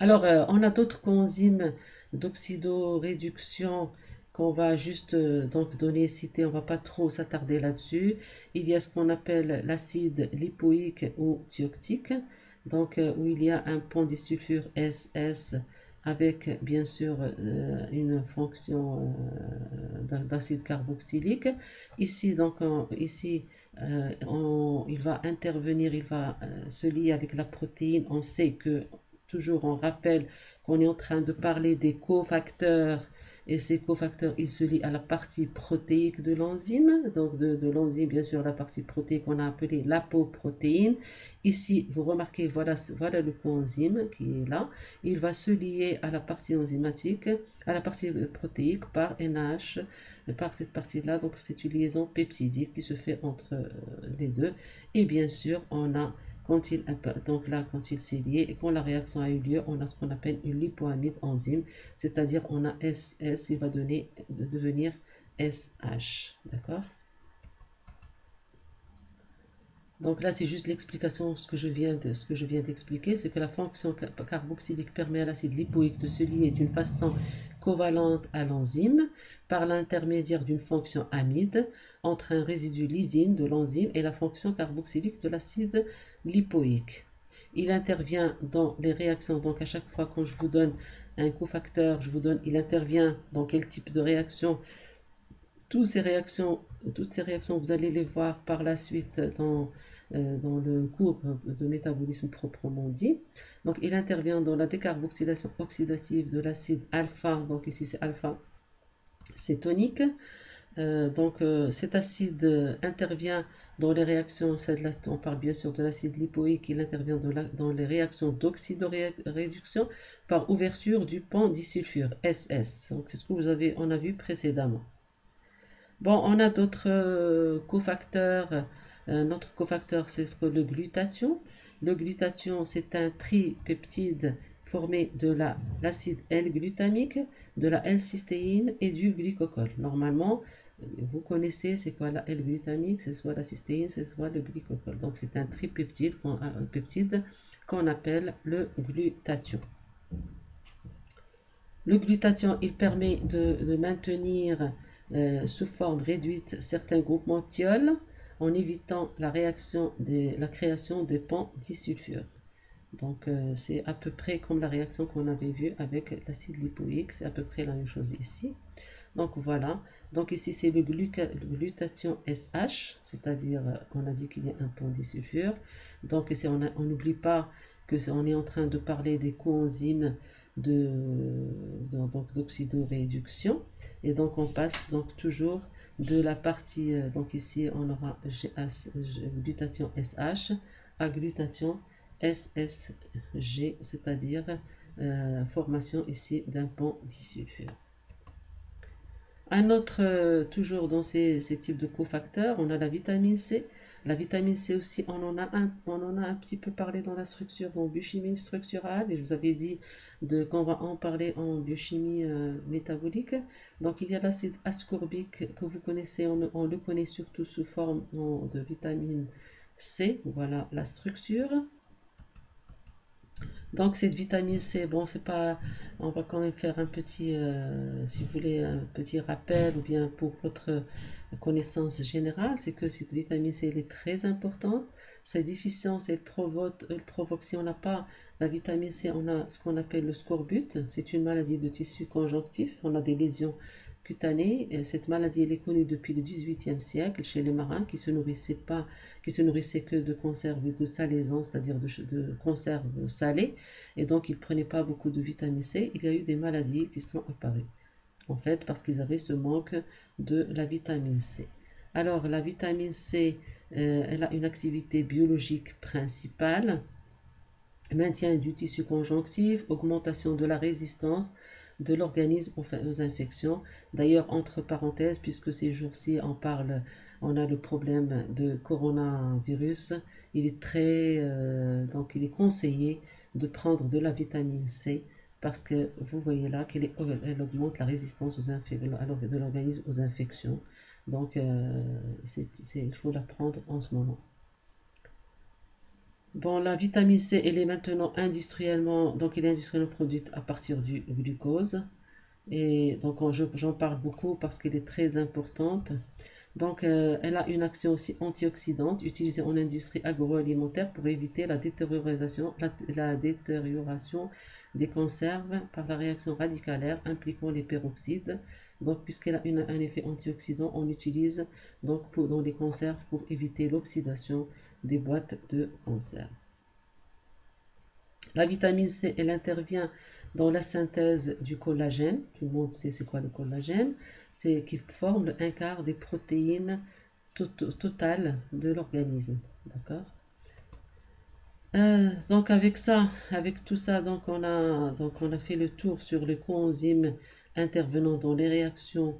Alors, on a d'autres coenzymes d'oxydoréduction qu'on va juste donc donner, citer, on va pas trop s'attarder là-dessus. Il y a ce qu'on appelle l'acide lipoïque ou thioctique, donc où il y a un pont disulfure SS avec bien sûr une fonction d'acide carboxylique. Ici, donc, il va intervenir, il va se lier avec la protéine. On sait que toujours on rappelle qu'on est en train de parler des cofacteurs et ces cofacteurs ils se lient à la partie protéique de l'enzyme, donc de l'enzyme bien sûr la partie protéique qu'on a appelée l'apoprotéine. Ici vous remarquez voilà le coenzyme qui est là, il va se lier à la partie enzymatique, à la partie protéique par NH, par cette partie là, donc c'est une liaison peptidique qui se fait entre les deux. Et bien sûr on a donc là, quand il s'est lié et quand la réaction a eu lieu, on a ce qu'on appelle une lipoamide enzyme, c'est-à-dire on a SS, il va devenir SH. D'accord? Donc là, c'est juste l'explication de ce que je viens d'expliquer, c'est que la fonction carboxylique permet à l'acide lipoïque de se lier d'une façon covalente à l'enzyme par l'intermédiaire d'une fonction amide entre un résidu lysine de l'enzyme et la fonction carboxylique de l'acide lipoïque. Il intervient dans les réactions, donc à chaque fois quand je vous donne un cofacteur, il intervient dans quel type de réaction. Toutes ces réactions, vous allez les voir par la suite dans le cours de métabolisme proprement dit. Donc, il intervient dans la décarboxylation oxydative de l'acide alpha. Donc, ici, c'est alpha cétonique. Cet acide intervient dans les réactions, on parle bien sûr de l'acide lipoïque, il intervient dans les réactions d'oxydoréduction par ouverture du pont disulfure SS. Donc, c'est ce que on a vu précédemment. Bon, on a d'autres cofacteurs. Notre cofacteur, c'est le glutathion. Le glutathion, c'est un tripeptide formé de l'acide L-glutamique, de la L-cystéine et du glycocol. Normalement, vous connaissez, c'est quoi la L-glutamique, c'est soit la cystéine, c'est soit le glycocol. Donc, c'est un tripeptide qu'on appelle le glutathion. Le glutathion, il permet de maintenir sous forme réduite certains groupements thiols en évitant la création des ponts disulfures. Donc c'est à peu près comme la réaction qu'on avait vue avec l'acide lipoïque, c'est à peu près la même chose ici. Donc voilà, donc ici c'est le glutathion SH, c'est-à-dire on a dit qu'il y a un pont disulfure. Donc on n'oublie pas que on est en train de parler des coenzymes d'oxydoréduction. Et donc on passe donc toujours de la partie, donc ici on aura glutathion SH à glutathion SSG, c'est-à-dire formation ici d'un pont disulfure. Un autre, toujours dans ces types de cofacteurs, on a la vitamine C. La vitamine C aussi, on en a un petit peu parlé dans la structure, en biochimie structurale, et je vous avais dit qu'on va en parler en biochimie métabolique. Donc il y a l'acide ascorbique que vous connaissez, on le connaît surtout sous forme de vitamine C. Voilà la structure. Donc cette vitamine C, bon, c'est pas, on va quand même faire un petit, si vous voulez, un petit rappel ou bien pour votre connaissance générale, c'est que cette vitamine C, elle est très importante. Sa déficience, elle provoque, si on n'a pas la vitamine C, on a ce qu'on appelle le scorbut. C'est une maladie de tissu conjonctif. On a des lésions cutanées. Et cette maladie, elle est connue depuis le XVIIIe siècle chez les marins qui se nourrissaient que de conserves de salaisans, c'est-à-dire de conserves salées, et donc ils ne prenaient pas beaucoup de vitamine C. Il y a eu des maladies qui sont apparues, en fait, parce qu'ils avaient ce manque de la vitamine C. Alors, la vitamine C, elle a une activité biologique principale: maintien du tissu conjonctif, augmentation de la résistance de l'organisme aux infections. D'ailleurs, entre parenthèses, puisque ces jours-ci on a le problème de coronavirus, il est conseillé de prendre de la vitamine C parce que vous voyez là elle augmente la résistance de l'organisme aux infections. Donc, il faut la prendre en ce moment. Bon, la vitamine C, elle est maintenant industriellement, donc elle est industriellement produite à partir du glucose. Et donc j'en parle beaucoup parce qu'elle est très importante. Donc elle a une action aussi antioxydante utilisée en industrie agroalimentaire pour éviter la détérioration des conserves par la réaction radicalaire impliquant les peroxydes. Donc puisqu'elle a un effet antioxydant, on l'utilise donc dans les conserves pour éviter l'oxydation des boîtes de conserve. La vitamine C, elle intervient dans la synthèse du collagène. Tout le monde sait c'est quoi le collagène. C'est qui forme un quart des protéines totales de l'organisme. D'accord. Donc avec ça, avec tout ça, donc on a fait le tour sur les coenzymes intervenant dans les réactions